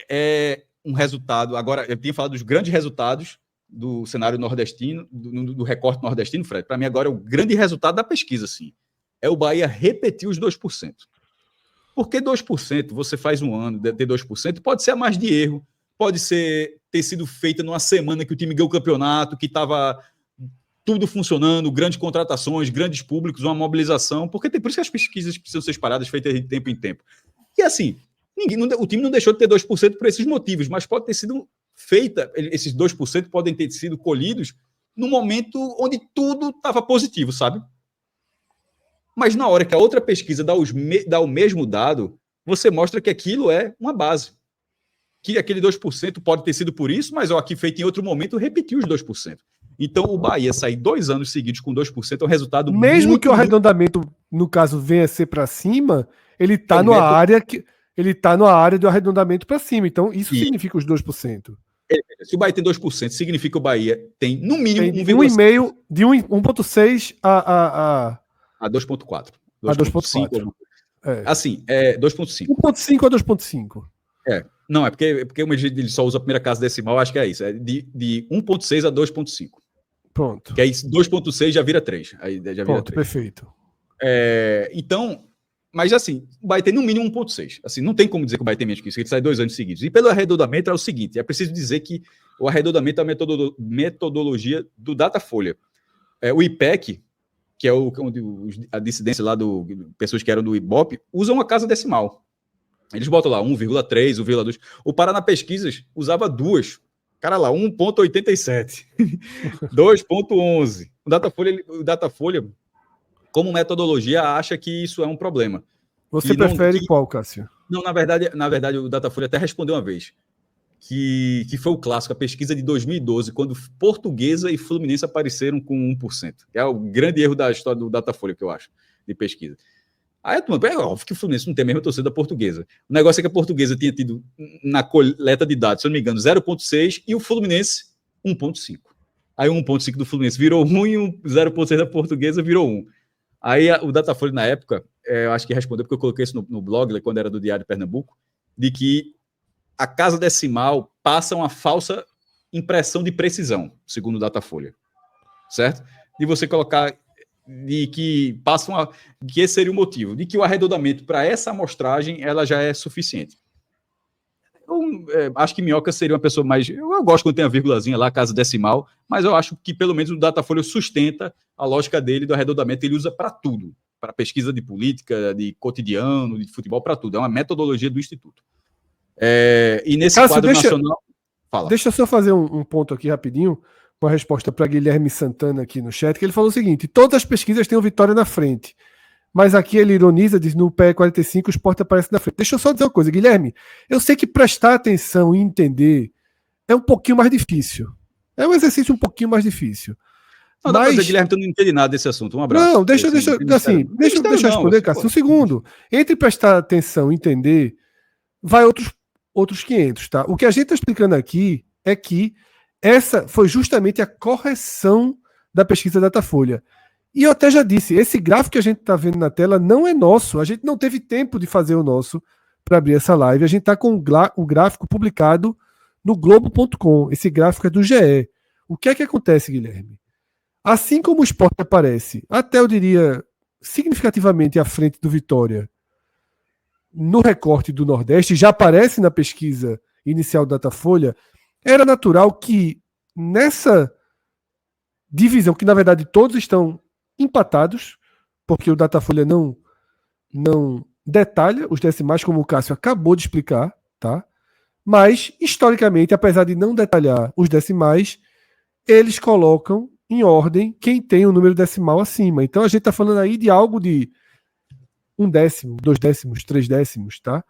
é um resultado. Agora, eu tinha falado dos grandes resultados do cenário nordestino, do recorte nordestino, Fred. Para mim, agora é o grande resultado da pesquisa, sim. É o Bahia repetir os 2%. Porque 2%, você faz um ano, ter 2%, pode ser a margem de erro, pode ter sido feita numa semana que o time ganhou o campeonato, que estava tudo funcionando, grandes contratações, grandes públicos, uma mobilização, porque por isso que as pesquisas precisam ser espalhadas, feitas de tempo em tempo. E assim, o time não deixou de ter 2% por esses motivos, mas pode ter sido feita, esses 2% podem ter sido colhidos no momento onde tudo estava positivo, sabe? Mas na hora que a outra pesquisa dá o mesmo dado, você mostra que aquilo é uma base. Que aquele 2% pode ter sido por isso, mas aqui feito em outro momento, repetiu os 2%. Então, o Bahia sair 2 anos seguidos com 2% é um resultado mesmo que o arredondamento, no caso, venha a ser para cima, ele está numa área que ele está numa área do arredondamento para cima. Então, isso significa os 2%. Se o Bahia tem 2%, significa que o Bahia tem, no mínimo, de 1,5%, de 1,6% a 2,4%. A 2,4%. Assim, 2,5%. 1,5% a 2,5%. Não, é porque ele só usa a primeira casa decimal, acho que é isso. É de 1,6 a 2,5. Pronto. Que aí 2,6 já vira 3. Aí já vira Pronto, 3. Perfeito. Então, Mas, assim, o Bahia tem no mínimo 1,6. Assim, não tem como dizer que o Bahia tem menos que isso, ele sai 2 anos seguidos. E pelo arredondamento é o seguinte, é preciso dizer que o arredondamento é a metodologia do Datafolha. O IPEC, que é a dissidência lá pessoas que eram do Ibope, usam uma casa decimal. Eles botam lá 1,3, 1,2. O Paraná Pesquisas usava 2. Cara lá, 1,87. 2,11. O Datafolha, como metodologia, acha que isso é um problema. Você prefere qual, Cássio? Não, na verdade, o Datafolha até respondeu uma vez que foi o clássico, a pesquisa de 2012, quando Portuguesa e Fluminense apareceram com 1%. É o grande erro da história do Datafolha, que eu acho, de pesquisa. Aí é óbvio que o Fluminense não tem a mesma torcida da Portuguesa. O negócio é que a Portuguesa tinha tido, na coleta de dados, se eu não me engano, 0,6 e o Fluminense 1,5. Aí o 1,5 do Fluminense virou 1 e o 0,6 da Portuguesa virou 1. Aí o Datafolha, na época, eu acho que respondeu, porque eu coloquei isso no blog, quando era do Diário de Pernambuco, de que a casa decimal passa uma falsa impressão de precisão, segundo o Datafolha. Certo? De você colocar, de que passa que esse seria o motivo, de que o arredondamento para essa amostragem ela já é suficiente. Acho que Minhoca seria uma pessoa mais... Eu gosto quando tem a vírgulazinha lá, casa decimal, mas eu acho que pelo menos o Datafolha sustenta a lógica dele do arredondamento. Ele usa para tudo, para pesquisa de política, de cotidiano, de futebol, para tudo. É uma metodologia do Instituto. E nesse Cássio, quadro nacional... Fala. Deixa eu só fazer um ponto aqui rapidinho, uma resposta para Guilherme Santana aqui no chat, que ele falou o seguinte: todas as pesquisas têm o Vitória na frente. Mas aqui ele ironiza, diz, no PE 45 o Sport aparece na frente. Deixa eu só dizer uma coisa, Guilherme. Eu sei que prestar atenção e entender é um pouquinho mais difícil. É um exercício um pouquinho mais difícil. Não, dá pra dizer, Guilherme, tu não entende nada desse assunto. Um abraço. Não, deixa eu responder, Cássio. Um segundo. Entre prestar atenção e entender, vai outros 500, tá? O que a gente está explicando aqui é que essa foi justamente a correção da pesquisa Datafolha. E eu até já disse, esse gráfico que a gente está vendo na tela não é nosso. A gente não teve tempo de fazer o nosso para abrir essa live. A gente está com o gráfico publicado no Globo.com. Esse gráfico é do GE. O que é que acontece, Guilherme? Assim como o Sport aparece, até eu diria, significativamente à frente do Vitória, no recorte do Nordeste, já aparece na pesquisa inicial do Datafolha, era natural que nessa divisão, que na verdade todos estão empatados, porque o Datafolha não detalha os decimais, como o Cássio acabou de explicar, tá? Mas, historicamente, apesar de não detalhar os decimais, eles colocam em ordem quem tem o número decimal acima. Então a gente está falando aí de algo de 1 décimo, 2 décimos, 3 décimos, tá?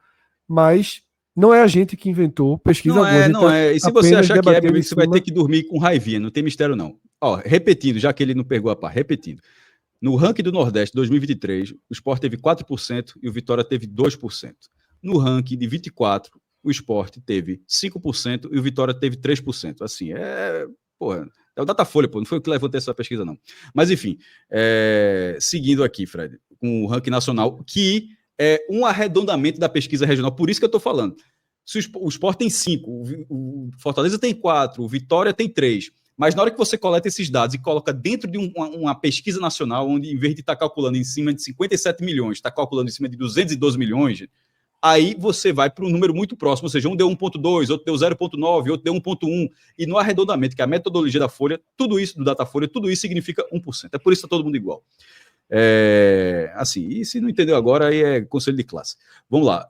Mas não é a gente que inventou pesquisa alguma. Não é. E se você achar que é, meu amigo, você vai ter que dormir com raivinha, não tem mistério não. Ó, repetindo, já que ele não pegou a par, repetindo. No ranking do Nordeste 2023, o Sport teve 4% e o Vitória teve 2%. No ranking de 24, o Sport teve 5% e o Vitória teve 3%. Assim, porra, é o Datafolha, pô, não foi o que levantei essa pesquisa, não. Mas, enfim, seguindo aqui, Fred, com o ranking nacional, que é um arredondamento da pesquisa regional, por isso que eu estou falando. Se o Sport tem 5, o Fortaleza tem 4, o Vitória tem 3, mas na hora que você coleta esses dados e coloca dentro de uma pesquisa nacional, onde em vez de estar calculando em cima de 57 milhões, está calculando em cima de 212 milhões, aí você vai para um número muito próximo, ou seja, um deu 1,2, outro deu 0,9, outro deu 1,1, e no arredondamento, que é a metodologia da Folha, tudo isso, do Datafolha, tudo isso significa 1%. É por isso que está todo mundo igual. Assim, e se não entendeu agora, aí é conselho de classe. Vamos lá.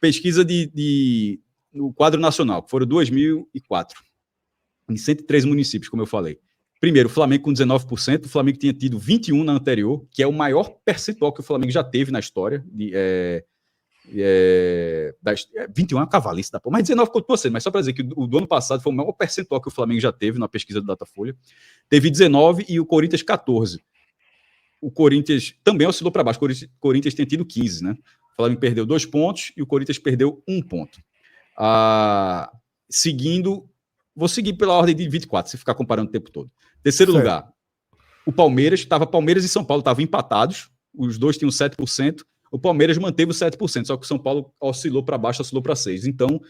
Pesquisa no quadro nacional, que foram 2004, em 103 municípios, como eu falei. Primeiro, o Flamengo com 19%, o Flamengo tinha tido 21% na anterior, que é o maior percentual que o Flamengo já teve na história. 21 é uma cavalice da porra, mas 19 continua sendo, mas só para dizer que o do ano passado foi o maior percentual que o Flamengo já teve na pesquisa do Datafolha. Teve 19 e o Corinthians 14. O Corinthians também oscilou para baixo. O Corinthians tem tido 15, né? O Flamengo perdeu 2 pontos e o Corinthians perdeu 1 ponto. Seguindo, vou seguir pela ordem de 24, se ficar comparando o tempo todo. Terceiro lugar, o Palmeiras e São Paulo estavam empatados, os dois tinham 7%, o Palmeiras manteve os 7%, só que o São Paulo oscilou para baixo, oscilou para 6%. Então,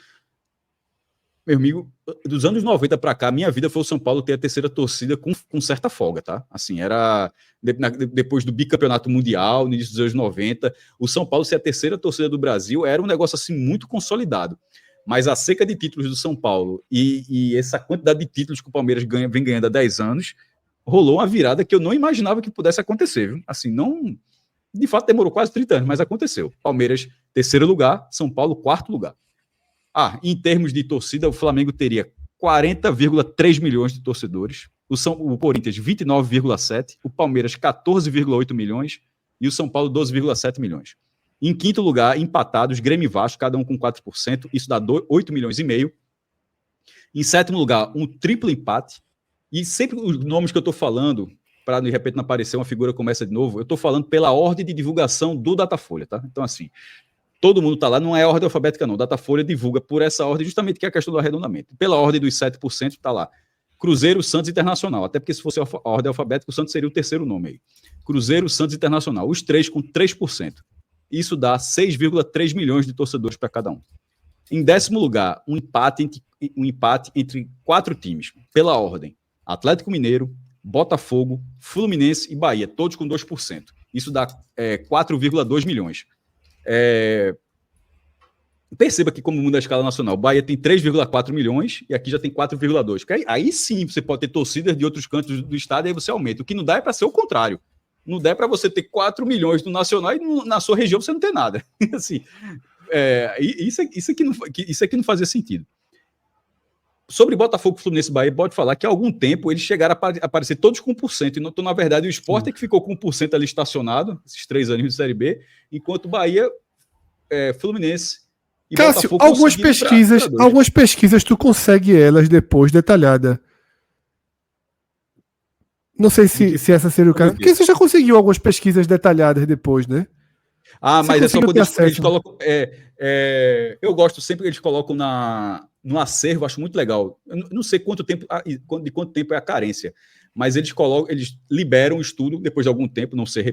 meu amigo, dos anos 90 para cá, minha vida foi o São Paulo ter a terceira torcida com certa folga, tá? Assim, era depois do bicampeonato mundial, no início dos anos 90, o São Paulo ser a terceira torcida do Brasil era um negócio assim muito consolidado. Mas a seca de títulos do São Paulo e essa quantidade de títulos que o Palmeiras vem ganhando há 10 anos, rolou uma virada que eu não imaginava que pudesse acontecer, viu? Assim, não... De fato, demorou quase 30 anos, mas aconteceu. Palmeiras, terceiro lugar, São Paulo, quarto lugar. Em termos de torcida, o Flamengo teria 40,3 milhões de torcedores, o Corinthians 29,7, o Palmeiras 14,8 milhões e o São Paulo 12,7 milhões. Em quinto lugar, empatados, Grêmio e Vasco, cada um com 4%, isso dá 8 milhões e meio. Em sétimo lugar, um triplo empate, e sempre os nomes que eu estou falando, para de repente não aparecer uma figura como essa de novo, eu estou falando pela ordem de divulgação do Datafolha, tá? Então, assim, todo mundo está lá, não é a ordem alfabética, não. O Datafolha divulga por essa ordem, justamente que é a questão do arredondamento. Pela ordem dos 7%, está lá. Cruzeiro, Santos, Internacional. Até porque se fosse a ordem alfabética, o Santos seria o terceiro nome aí. Cruzeiro, Santos, Internacional. Os três com 3%. Isso dá 6,3 milhões de torcedores para cada um. Em décimo lugar, um empate entre 4 times, pela ordem. Atlético Mineiro, Botafogo, Fluminense e Bahia, todos com 2%. Isso dá 4,2 milhões. Perceba que, como muda a escala nacional, Bahia tem 3,4 milhões e aqui já tem 4,2. Aí sim você pode ter torcidas de outros cantos do estado e aí você aumenta. O que não dá é para ser o contrário. Não dá para você ter 4 milhões no nacional e na sua região você não tem nada. Assim, isso aqui não fazia sentido. Sobre Botafogo, Fluminense e Bahia, pode falar que há algum tempo eles chegaram a aparecer todos com 1%. Então, na verdade, o Sport é que ficou com 1% ali estacionado, esses 3 anos de Série B, enquanto Bahia, Fluminense e Cássio, Botafogo... algumas pesquisas tu consegue elas depois detalhada. Não sei se essa seria o caso, porque você já conseguiu algumas pesquisas detalhadas depois, né? Mas é só quando eles colocam... eu gosto sempre que eles colocam no acervo, acho muito legal. Eu não sei de quanto tempo é a carência, mas eles liberam o estudo, depois de algum tempo, não sei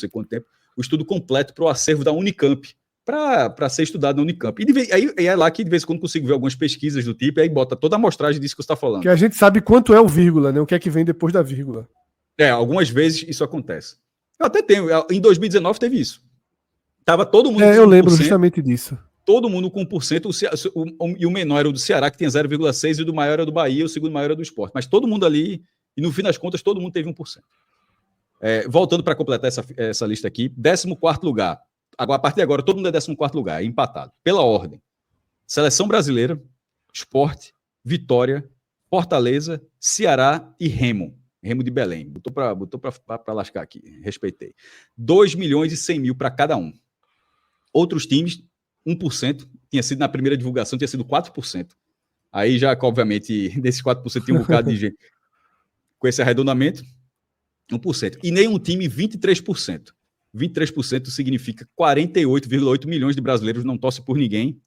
quanto tempo, o estudo completo para o acervo da Unicamp, para ser estudado na Unicamp. E é lá que de vez em quando consigo ver algumas pesquisas do tipo, e aí bota toda a amostragem disso que você está falando. Que a gente sabe quanto é o vírgula, né? O que é que vem depois da vírgula. Algumas vezes isso acontece. Eu até tenho, em 2019 teve isso. Tava todo mundo... eu lembro justamente disso. Todo mundo com 1%, e o menor era o do Ceará, que tinha 0,6%, e o do maior era do Bahia, o segundo maior era do Sport. Mas todo mundo ali, e no fim das contas, todo mundo teve 1%. Voltando para completar essa lista aqui, 14º lugar. Agora, a partir de agora, todo mundo é 14º lugar, empatado. Pela ordem. Seleção Brasileira, Sport, Vitória, Fortaleza, Ceará e Remo. Remo de Belém. Botou para lascar aqui. Respeitei. 2 milhões e 100 mil para cada um. Outros times, 1%. Tinha sido na primeira divulgação, tinha sido 4%. Aí já, obviamente, desses 4% tinha um bocado de gente com esse arredondamento. 1%. E nenhum time, 23%. 23% significa 48,8 milhões de brasileiros não torcem por ninguém.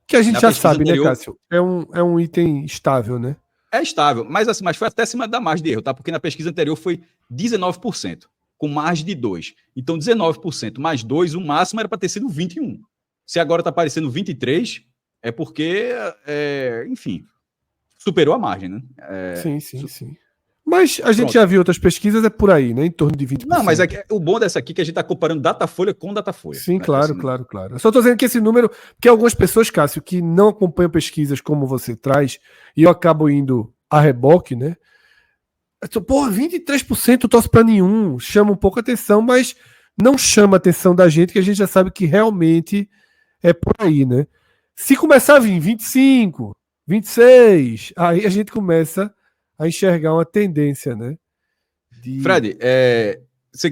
Que a gente já sabe, anterior, né, Cássio? É um item estável, né? É estável, mas foi até acima da margem de erro, tá? Porque na pesquisa anterior foi 19%, com margem de 2%. Então, 19% mais 2%, o máximo era para ter sido 21%. Se agora está aparecendo 23%, é porque, enfim, superou a margem, né? Sim. Mas a gente já viu outras pesquisas, é por aí, né? Em torno de 20%. Não, mas o bom dessa aqui é que a gente está comparando Datafolha com Datafolha. Sim, né? Claro. Eu só estou dizendo que esse número... Porque algumas pessoas, Cássio, que não acompanham pesquisas como você traz, e eu acabo indo a reboque, né? Porra, 23% torce para nenhum. Chama um pouco a atenção, mas não chama a atenção da gente, que a gente já sabe que realmente é por aí, né? Se começar a vir 25%, 26%, aí a gente começa a enxergar uma tendência, né? Fred,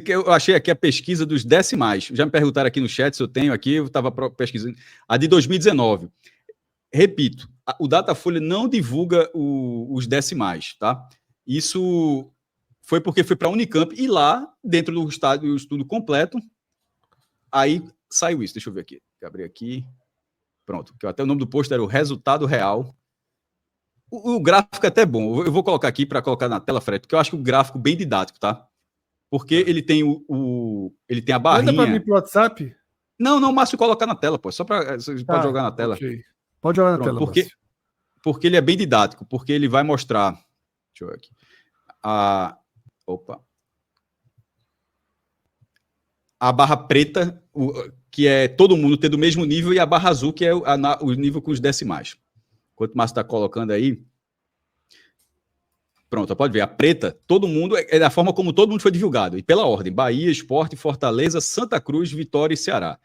eu achei aqui a pesquisa dos decimais. Já me perguntaram aqui no chat se eu tenho aqui, eu estava pesquisando. A de 2019. Repito, o Datafolha não divulga os decimais, tá? Isso foi porque foi para a Unicamp e lá, dentro do estudo completo, aí saiu isso. Deixa eu ver aqui. Vou abrir aqui. Pronto. Até o nome do post era o resultado real. O gráfico é até bom. Eu vou colocar aqui para colocar na tela, Fred, porque eu acho que o gráfico bem didático, tá? Porque ele tem ele tem a barrinha... Manda para mim pro WhatsApp? Não, Márcio, colocar na tela, pô. Só para... Você pode jogar na tela. Okay. Pode jogar na tela, porque Márcio. porque ele é bem didático, porque ele vai mostrar... Deixa eu ver aqui. A barra preta, que é todo mundo ter do mesmo nível, e a barra azul, que é o nível com os decimais. Enquanto o Márcio está colocando aí... Pronto, pode ver. A preta, todo mundo, é da forma como todo mundo foi divulgado. E pela ordem. Bahia, Sport, Fortaleza, Santa Cruz, Vitória e Ceará.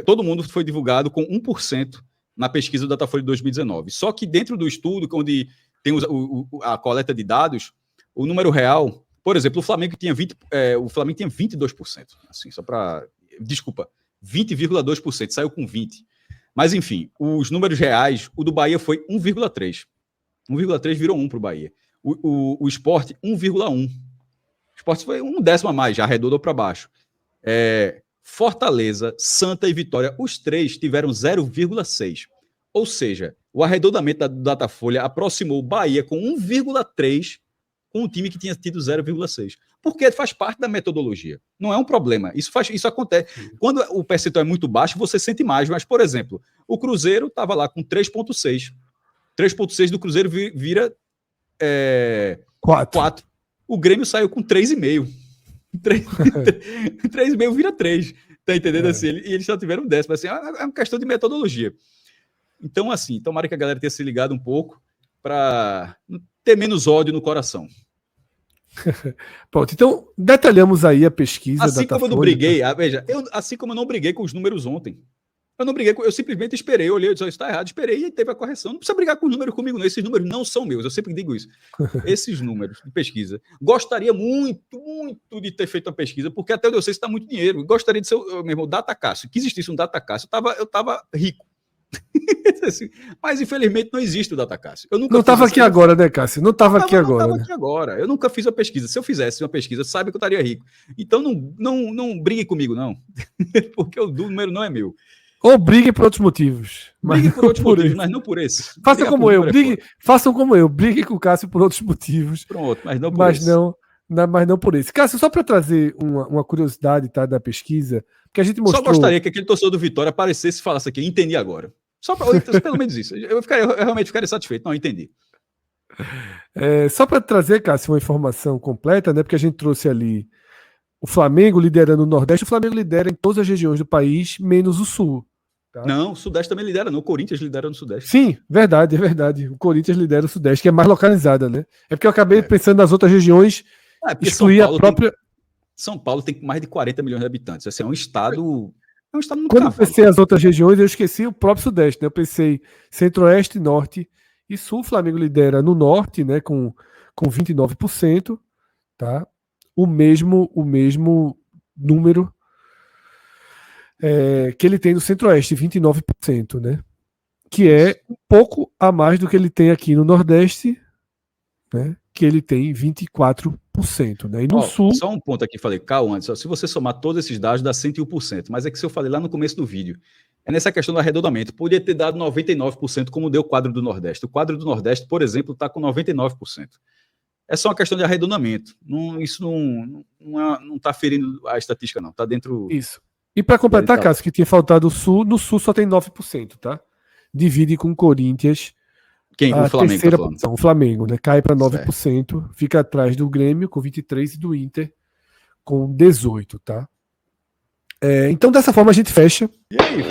Todo mundo foi divulgado com 1% na pesquisa do Datafolha de 2019. Só que dentro do estudo, onde tem a coleta de dados, o número real... Por exemplo, o Flamengo tinha 22%. Assim, só para... Desculpa, 20,2%. Saiu com 20%. Mas, enfim, os números reais, o do Bahia foi 1,3%. 1,3 virou 1 para o Bahia. O Sport, 1,1. O Sport foi um décimo a mais, já arredondou para baixo. Fortaleza, Santa e Vitória, os três tiveram 0,6. Ou seja, o arredondamento da Datafolha aproximou o Bahia com 1,3 com um time que tinha tido 0,6. Porque faz parte da metodologia. Não é um problema. Isso acontece. Quando o percentual é muito baixo, você sente mais. Mas, por exemplo, o Cruzeiro estava lá com 3,6. 3,6 do Cruzeiro vira 4. O Grêmio saiu com 3,5. 3,5 vira 3. Tá entendendo? Assim, e eles só tiveram 10. Assim, é uma questão de metodologia. Então, assim, tomara que a galera tenha se ligado um pouco para ter menos ódio no coração. Pronto, então detalhamos aí a pesquisa. Assim como eu não briguei, assim como eu não briguei com os números ontem. Eu simplesmente esperei, olhei, disse, isso está errado, esperei e teve a correção. Não precisa brigar com os números comigo, não. Esses números não são meus, eu sempre digo isso. Esses números de pesquisa. Gostaria muito de ter feito a pesquisa, porque até onde eu sei está muito dinheiro. Gostaria de ser mesmo o DataCássio. Que existisse um DataCássio, eu estava rico. Mas infelizmente não existe o DataCássio. Não estava aqui agora, né, Cássio? Não estava aqui agora. Não estava aqui agora. Eu nunca fiz a pesquisa. Se eu fizesse uma pesquisa, sabe que eu estaria rico. Então não brigue comigo, não. Porque o número não é meu. Ou brigue por outros motivos. Brigue por outros motivos, mas não por esse. Façam como eu. Façam como eu. Brigue com o Cássio por outros motivos. Pronto, mas não por esse. Mas não por esse. Cássio, só para trazer uma curiosidade, tá, da pesquisa, que a gente mostrou... Só gostaria que aquele torcedor do Vitória aparecesse e falasse aqui, entendi agora. Só para pelo menos isso. Eu realmente ficaria satisfeito. Não, entendi. Só para trazer, Cássio, uma informação completa, né? Porque a gente trouxe ali o Flamengo liderando o Nordeste. O Flamengo lidera em todas as regiões do país, menos o Sul. Tá? Não, o Sudeste também lidera, não. O Corinthians lidera no Sudeste. Sim, verdade, é verdade. O Corinthians lidera o Sudeste, que é mais localizada, né? É porque eu acabei pensando nas outras regiões, excluir a própria... São Paulo tem mais de 40 milhões de habitantes. Assim, é um estado muito Quando eu pensei as outras regiões, eu esqueci o próprio Sudeste, né? Eu pensei Centro-Oeste, Norte e Sul. O Flamengo lidera no Norte, né? Com 29%, tá? O mesmo número que ele tem no Centro-Oeste, 29%, né? Que é um pouco a mais do que ele tem aqui no Nordeste, né? Que ele tem 24%, né? E no Sul... Só um ponto aqui, falei, Cal, antes, se você somar todos esses dados, dá 101%, mas é que se eu falei lá no começo do vídeo, é nessa questão do arredondamento, podia ter dado 99%, como deu o quadro do Nordeste. O quadro do Nordeste, por exemplo, está com 99%. É só uma questão de arredondamento. Isso não está ferindo a estatística, não. Está dentro... Isso. E para completar, Cássio, que tinha faltado o Sul, no Sul só tem 9%, tá? Divide com o Corinthians. Quem? O Flamengo. Terceira posição, o Flamengo, né? Cai para 9%, certo. Fica atrás do Grêmio com 23% e do Inter com 18%, tá? Então, dessa forma, a gente fecha. E aí?